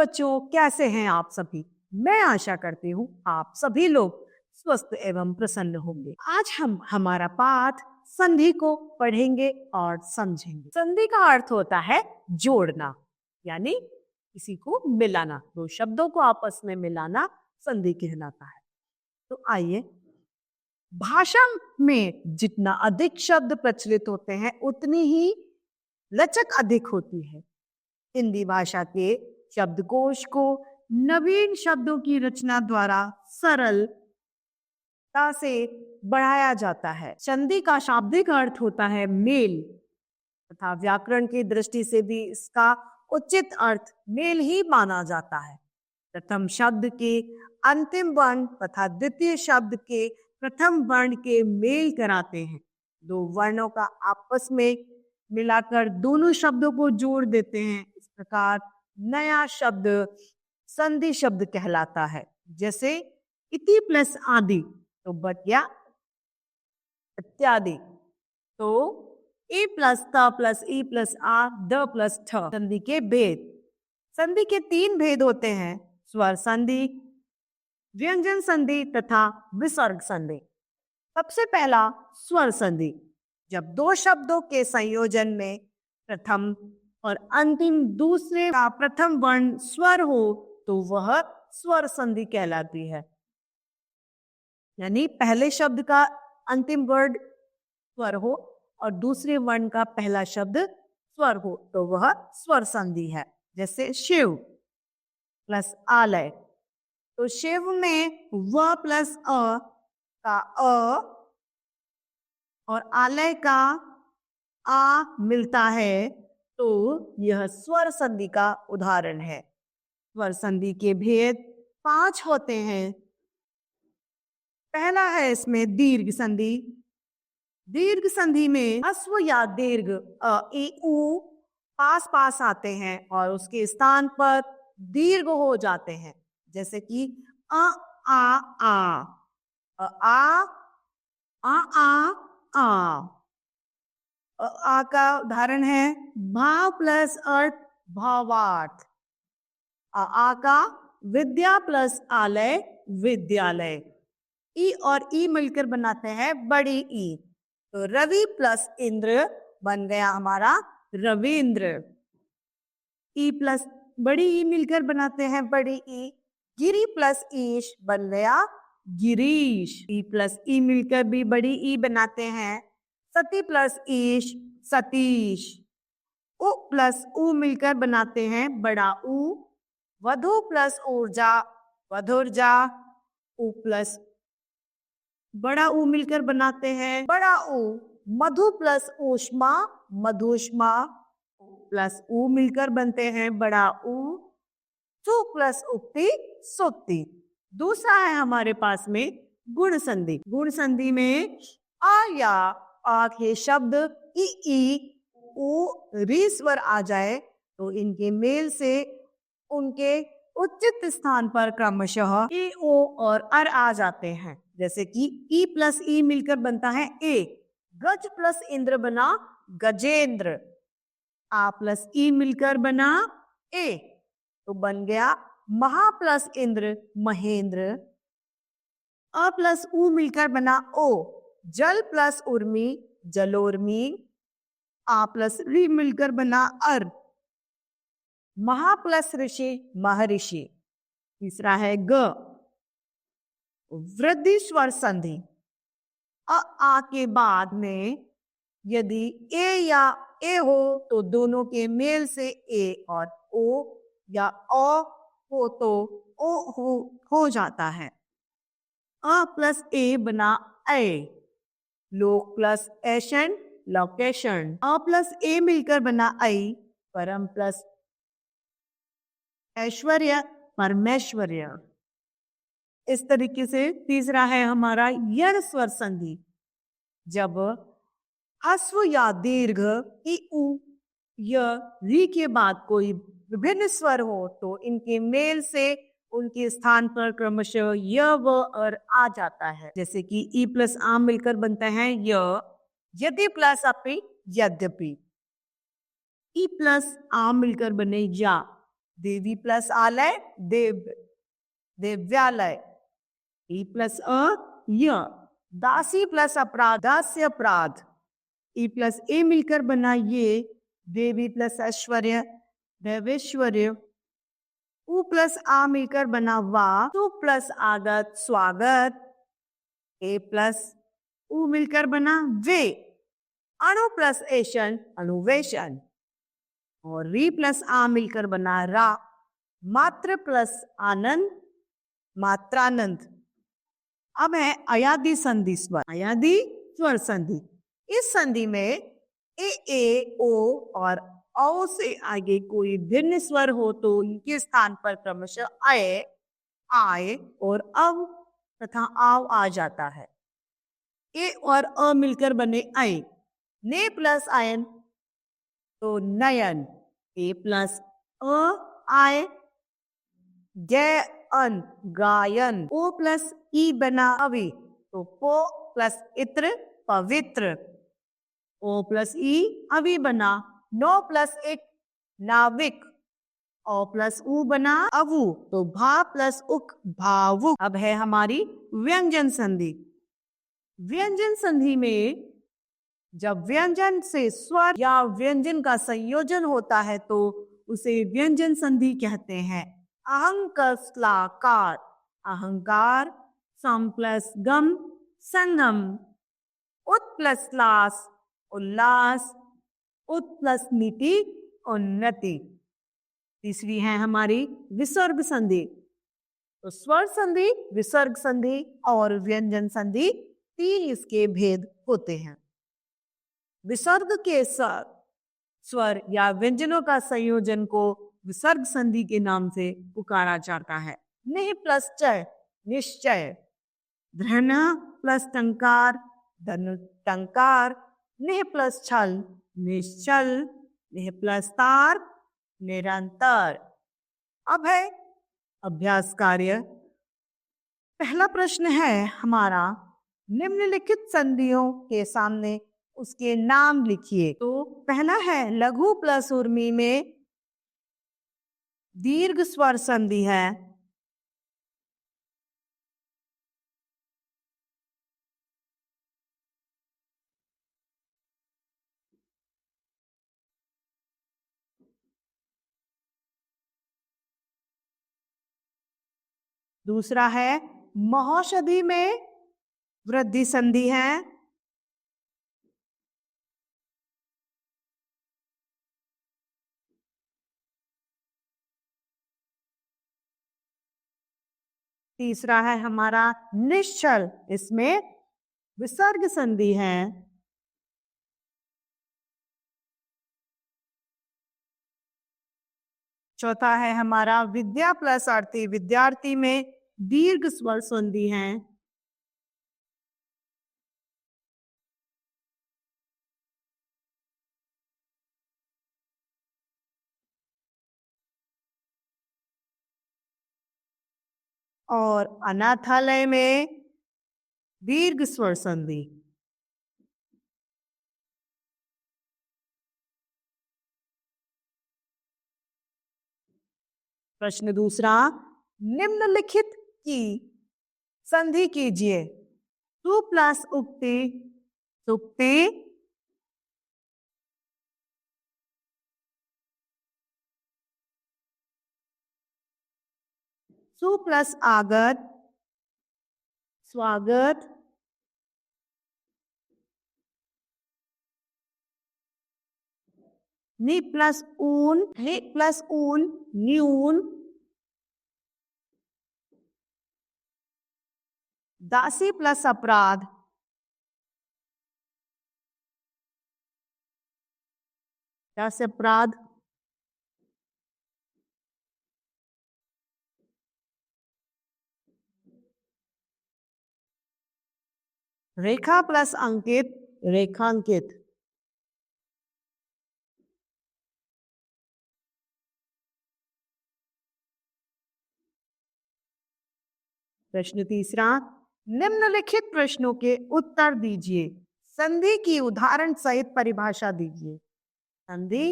बच्चों, कैसे हैं आप सभी? मैं आशा करती हूँ आप सभी लोग स्वस्थ एवं प्रसन्न होंगे। आज हम हमारा पाठ संधि को पढ़ेंगे और समझेंगे। संधि का अर्थ होता है जोड़ना, यानी किसी को मिलाना, दो शब्दों को आपस में मिलाना संधि कहलाता है। तो आइए, भाषा में जितना अधिक शब्द प्रचलित होते हैं उतनी ही लचक अधिक होती है। हिंदी भाषा के शब्दकोश को नवीन शब्दों की रचना द्वारा सरलता से बढ़ाया जाता है। संधि का शाब्दिक अर्थ होता है मेल, तथा व्याकरण की दृष्टि से भी इसका उचित अर्थ मेल ही माना जाता है। प्रथम शब्द के अंतिम वर्ण तथा द्वितीय शब्द के प्रथम वर्ण के मेल कराते हैं। दो वर्णों का आपस में मिलाकर दोनों शब्दों को जोड़ देते हैं। इस प्रकार नया शब्द संधि शब्द कहलाता है। जैसे इति प्लस आदि तो बच गया इत्यादि। तो ए प्लस त प्लस ई प्लस आ द प्लस ठ। संधि के भेद, संधि के तीन भेद होते हैं: स्वर संधि, व्यंजन संधि तथा विसर्ग संधि। सबसे पहला स्वर संधि। जब दो शब्दों के संयोजन में प्रथम और अंतिम दूसरे का प्रथम वर्ण स्वर हो तो वह स्वर संधि कहलाती है। यानी पहले शब्द का अंतिम वर्ण स्वर हो और दूसरे वर्ण का पहला शब्द स्वर हो तो वह स्वर संधि है। जैसे शिव प्लस आलय, तो शिव में व प्लस अ का अ और आलय का आ मिलता है तो यह स्वर संधि का उदाहरण है। स्वर संधि के भेद 5 होते हैं। पहला है इसमें दीर्घ संधि। दीर्घ संधि में ह्रस्व या दीर्घ अ ई उ पास पास आते हैं और उसके स्थान पर दीर्घ हो जाते हैं। जैसे कि अ आ आ, आ आ का उदाहरण है भाव प्लस अर्थ भावार्थ। आ का विद्या प्लस आलय विद्यालय। ई और ई मिलकर बनाते हैं बड़ी ई, तो रवि प्लस इंद्र बन गया हमारा रविंद्र। ई प्लस बड़ी ई मिलकर बनाते हैं बड़ी ई। गिरी प्लस ईश बन गया गिरीश। ई प्लस ई मिलकर भी बड़ी ई बनाते हैं सती प्लस ईश सतीश। उ प्लस उ मिलकर बनाते हैं बड़ा ऊ। वधु प्लस ऊर्जा वधुर्जा। उ प्लस बड़ा ऊ मिलकर बनाते हैं बड़ा ऊ। मधु प्लस ऊष्मा मधुष्मा। प्लस ऊ मिलकर बनते हैं बड़ा ऊ। सु प्लस उक्ति सुक्ति। दूसरा है हमारे पास में गुण संधि। गुण संधि में आ या आ के शब्द ई उ री स्वर आ जाए तो इनके मेल से उनके उचित स्थान पर क्रमशः ई ओ और अर आ जाते हैं। जैसे कि ई प्लस ई मिलकर बनता है ए। गज प्लस इंद्र बना गजेंद्र। आ प्लस ई मिलकर बना ए तो बन गया महा प्लस इंद्र महेंद्र। अ प्लस उ मिलकर बना ओ। जल प्लस उर्मी जलोर्मी। आ प्लस री मिलकर बना अर। महा प्लस ऋषि महर्षि। तीसरा है ग वृद्धि स्वर संधि। आ के बाद में यदि ए या ए हो तो दोनों के मेल से ए और ओ या अ हो तो ओ हो जाता है। अ प्लस ए बना ए। लोक प्लस ऐशन लोकेशन। अ प्लस ए मिलकर बना आई। परम प्लस ऐश्वर्य परमेश्वर्य। इस तरीके से तीसरा है हमारा यण स्वर संधि। जब ह्रस्व या दीर्घ ई उ य री के बाद कोई विभिन्न स्वर हो तो इनके मेल से उनके स्थान पर क्रमशः य व अर आ जाता है। जैसे कि ई प्लस आ मिलकर बनता है य। यदि प्लस अपि यद्यपि। ई प्लस आ मिलकर बने या। देवी प्लस आलय देव, देव्यालय। ई प्लस अ य, दासी प्लस अपराध दास्य अपराध। ई प्लस ए मिलकर बना ये, देवी प्लस ऐश्वर्य दैवेश्वर्य। उ प्लस आ मिलकर बना वा, सु प्लस आगत स्वागत। ए प्लस उ मिलकर बना वे, अणु प्लस एशन अनुवेशन। और री प्लस आ मिलकर बना रा, मात्र प्लस आनंद मात्रानंद। अब है अयादी संधि स्वर। अयादी स्वर संधि, इस संधि में ए ओ और औ से आगे कोई भिन्न स्वर हो तो इनके स्थान पर क्रमशः अय, आय और अव तथा आव आ जाता है। ए और अ मिलकर बने अय, ने प्लस आयन तो नयन। ए प्लस अ आय, जय अन गायन। ओ प्लस ई बना अवि तो पो प्लस इत्र पवित्र। ओ प्लस ई अवि बना नो प्लस एक नाविक। ओ प्लस उ बना अवु तो भा प्लस उक भावुक। अब है हमारी व्यंजन संधि। व्यंजन संधि में जब व्यंजन से स्वर या व्यंजन का संयोजन होता है तो उसे व्यंजन संधि कहते हैं। अहंकार, अहंकार, सम प्लस गम संगम। उत प्लस लास उल्लास, उत प्लस नीति उन्नति। तीसरी है हमारी विसर्ग संधि। तो स्वर संधि, विसर्ग संधि और व्यंजन संधि, तीन इसके भेद होते हैं। विसर्ग के साथ स्वर या व्यंजनों का संयोजन को विसर्ग संधि के नाम से पुकारा जाता है। निह प्लस चय निश्चय, धृण प्लस टंकार धनु टंकार, निह प्लस छल निश्चल, निह प्लस तार निरंतर। अब है अभ्यास कार्य। पहला प्रश्न है हमारा, निम्नलिखित संधियों के सामने उसके नाम लिखिए। तो पहला है लघु प्लस उर्मी में दीर्घ स्वर संधि है। दूसरा है महौषधि में वृद्धि संधि है। तीसरा है हमारा निश्चल, इसमें विसर्ग संधि है। चौथा है हमारा विद्या प्लस अर्थी, विद्यार्थी में दीर्घ स्वर संधि है। और अनाथालय में दीर्घ स्वर संधि। प्रश्न दूसरा, निम्नलिखित की संधि कीजिए। सु प्लस उक्ति सुक्ति, सु प्लस आगत स्वागत, नि प्लस ऊन न्यून, दासी प्लस अपराध दास्य अपराध, रेखा प्लस अंकित रेखांकित। प्रश्न तीसरा, निम्नलिखित प्रश्नों के उत्तर दीजिए। संधि की उदाहरण सहित परिभाषा दीजिए। संधि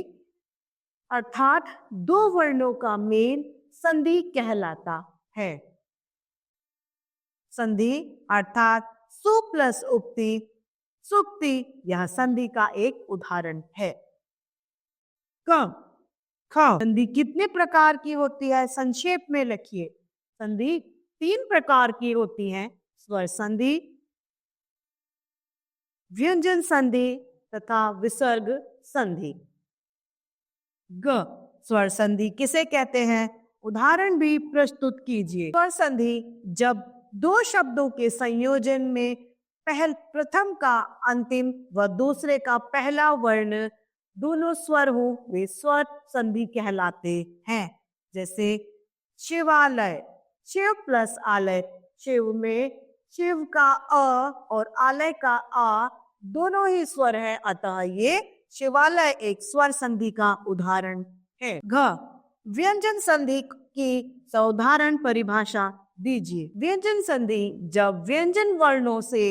अर्थात दो वर्णों का मेल संधि कहलाता है। संधि अर्थात सु प्लस उक्ति, सुक्ति यह संधि का एक उदाहरण है। संधि कितने प्रकार की होती है, संक्षेप में लिखिए। संधि 3 प्रकार की होती है, स्वर संधि, व्यंजन संधि तथा विसर्ग संधि। स्वर संधि किसे कहते हैं, उदाहरण भी प्रस्तुत कीजिए। स्वर संधि जब दो शब्दों के संयोजन में प्रथम का अंतिम व दूसरे का पहला वर्ण दोनों स्वर हो, वे स्वर संधि कहलाते हैं। जैसे शिवालय, शिव प्लस आलय, शिव में शिव का अ और आलय का आ दोनों ही स्वर है, अतः ये शिवालय एक स्वर संधि का उदाहरण है। व्यंजन संधि की साधारण परिभाषा दीजिए। व्यंजन संधि जब व्यंजन वर्णों से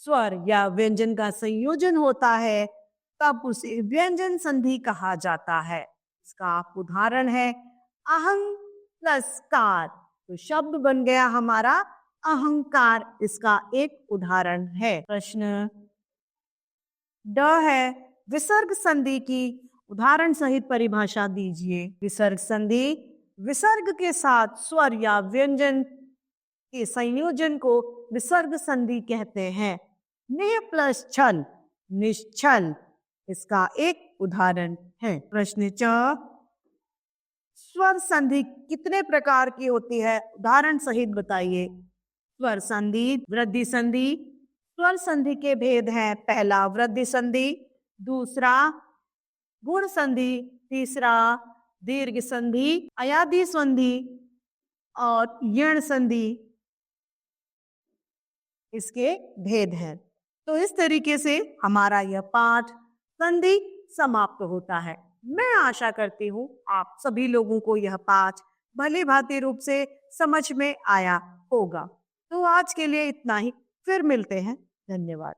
स्वर या व्यंजन का संयोजन होता है तब उसे व्यंजन संधि कहा जाता है। इसका उदाहरण है अहं प्लस कार, तो शब्द बन गया हमारा अहंकार, इसका एक उदाहरण है। प्रश्न ड है, विसर्ग संधि की उदाहरण सहित परिभाषा दीजिए। विसर्ग संधि विसर्ग के साथ स्वर या व्यंजन के संयोजन को विसर्ग संधि कहते हैं। निह प्लस छल, निश्चल, इसका एक उदाहरण है। प्रश्न च, स्वर संधि कितने प्रकार की होती है, उदाहरण सहित बताइए। स्वर संधि, वृद्धि संधि। स्वर संधि के भेद हैं, पहला वृद्धि संधि, दूसरा गुण संधि, तीसरा दीर्घ संधि, अयादि संधि और यण संधि, इसके भेद हैं। तो इस तरीके से हमारा यह पाठ संधि समाप्त होता है। मैं आशा करती हूँ आप सभी लोगों को यह पाठ भली भांति रूप से समझ में आया होगा। तो आज के लिए इतना ही, फिर मिलते हैं। धन्यवाद।